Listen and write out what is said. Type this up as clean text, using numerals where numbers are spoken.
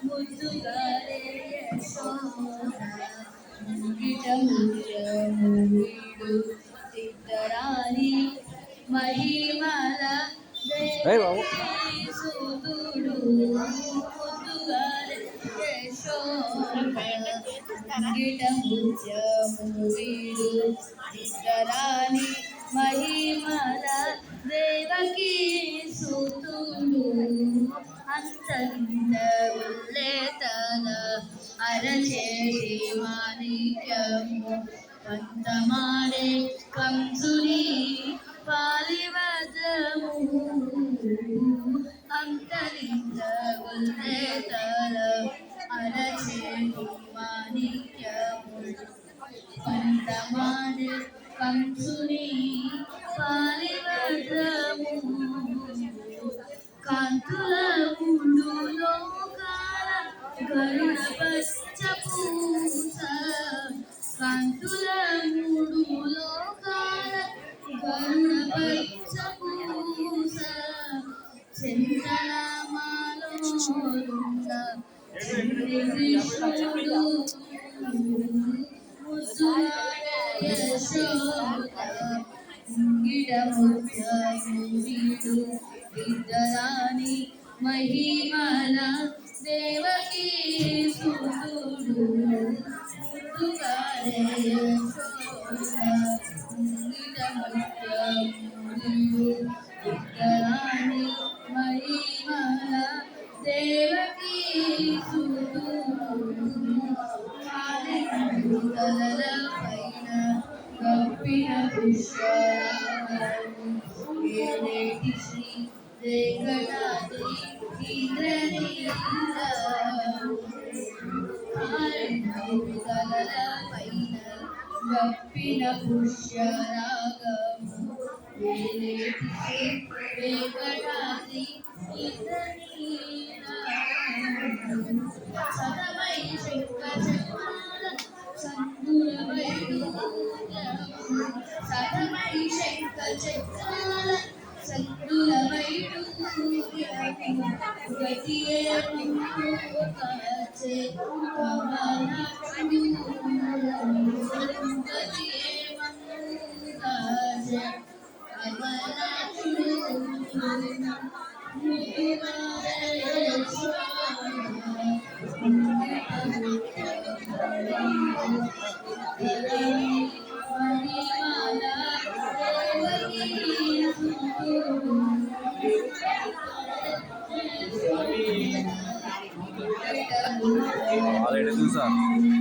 ముద్దుగారే యశోద గిటముచ్చముగిడు చిత్తరాణి మహిమల దేవకీ సుతుడు ముద్దుగారే యశోద గిటముచ్చముగిడు చిత్తరాణి మహిమల దేవకీ సుతుడు అంతరింత ఉల్లేతన అరచేసి మాణిక్యము పంతమాడే కంసుని పాలివజము అంతరింత ఉల్లేతన అరచేసి మాణిక్యము పంతమాడే కంసుని పాలివజము కాంతుల మూడు లోకాల గరుడ పచ్చ పూస కాంతుల మూడు లోకాల గరుడ పచ్చ పూస చంద్రనామాలో ఉన్న చంద్రి కృష్ణుడు ముద్దుగాడ యశోద గిడముచ్చముగిడు ఇద్దరాని మహిమల దేవకీ సుతుడు ముద్దుగారే యశోద గిడముచ్చముగిడు ఇద్దరాని మహిమల దేవకీ సుతుడు తలల పైన కప్పిన పుష్పరాగము ఏనేటి శ్రీ వెంకటాద్రి తలల పైన కప్పిన పుష్పరాగము ఏనేటి శ్రీ వెంకటాద్రి సతమై శంక చక్రాల సందుల వైడూర్యము సతమై శంక చక్రాల సందుల వైడూర్యము గతియే కాచే కమలాక్షుడు గతియే కాచే కమలాక్షుడు Already, sir.